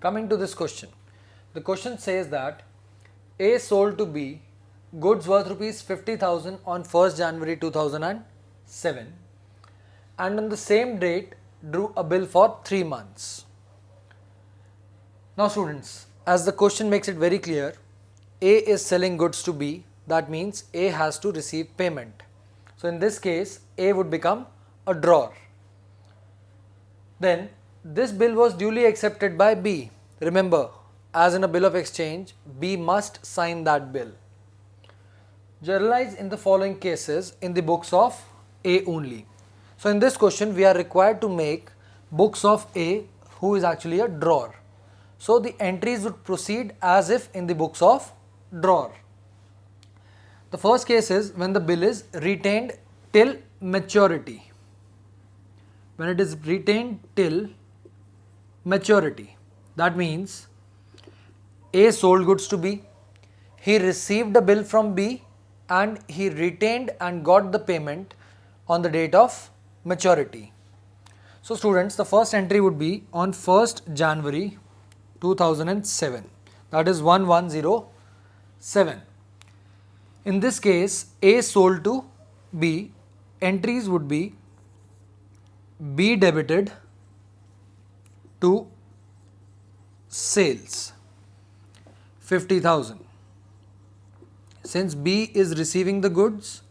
Coming to this question, the question says that A sold to B goods worth rupees 50,000 on 1st January 2007 and on the same date drew a bill for 3 months. Now students, as the question makes it very clear, A is selling goods to B, that means A has to receive payment. So in this case, A would become a drawer. Then this bill was duly accepted by B. Remember, as in a bill of exchange, B must sign that bill. Generalize in the following cases in the books of A only. So in this question, we are required to make books of A, who is actually a drawer. So the entries would proceed as if in the books of drawer. The first case is when the bill is retained till maturity. When it is retained till maturity, that means A sold goods to B, he received a bill from B and he retained and got the payment on the date of maturity. So students, the first entry would be on 1st January 2007, that is 1107. In this case, A sold to B, entries would be B debited to sales 50,000. Since B is receiving the goods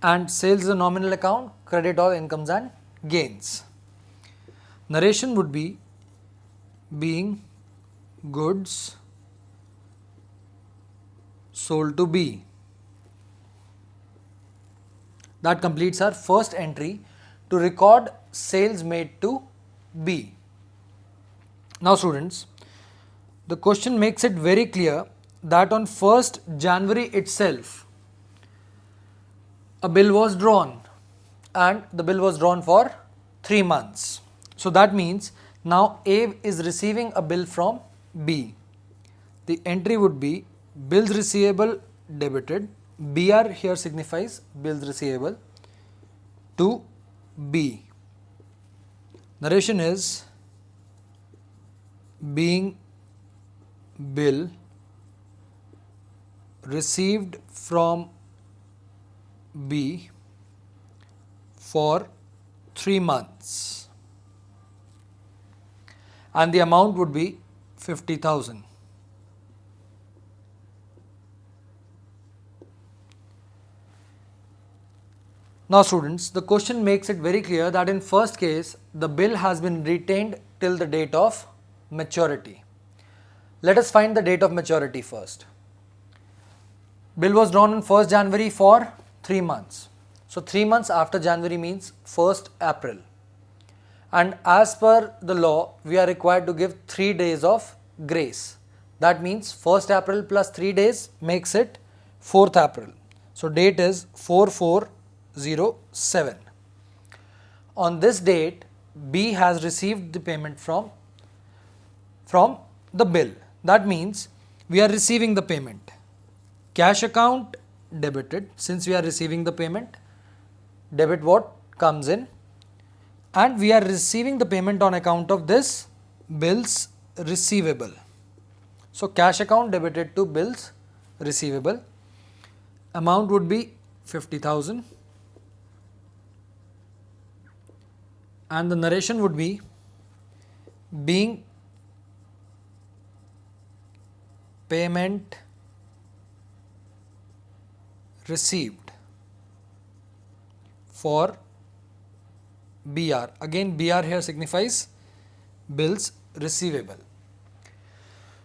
and sales is a nominal account, credit all incomes and gains. Narration would be being goods sold to B. That completes our first entry to record sales made to B. Now students, the question makes it very clear that on 1st January itself, a bill was drawn and the bill was drawn for 3 months. So that means now A is receiving a bill from B. The entry would be bills receivable debited, BR here signifies bills receivable, to B. Narration is being bill received from B for 3 months and the amount would be 50,000. Now students, the question makes it very clear that in first case, the bill has been retained till the date of maturity. Let us find the date of maturity first. Bill was drawn on 1st January for 3 months. So 3 months after January means 1st April. And as per the law, we are required to give 3 days of grace. That means 1st April plus 3 days makes it 4th April. So date is 4407. On this date, B has received the payment from the bill. That means we are receiving the payment. Cash account debited, since we are receiving the payment, debit what comes in, and we are receiving the payment on account of this bills receivable. So cash account debited to bills receivable. Amount would be 50,000 and the narration would be being payment received for BR. Again, BR here signifies bills receivable.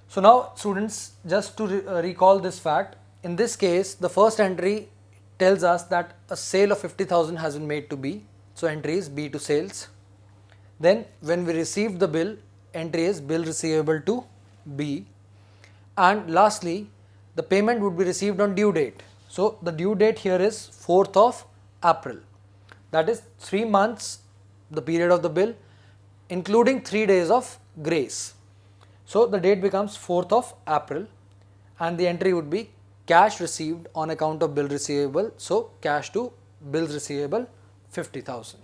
So now students, just to recall this fact, in this case, the first entry tells us that a sale of 50,000 has been made to B. So entry is B to sales. Then when we received the bill, entry is bill receivable to B. And lastly, the payment would be received on due date. So the due date here is 4th of April. That is 3 months, the period of the bill, including 3 days of grace. So the date becomes 4th of April and the entry would be cash received on account of bill receivable. So cash to bills receivable 50,000.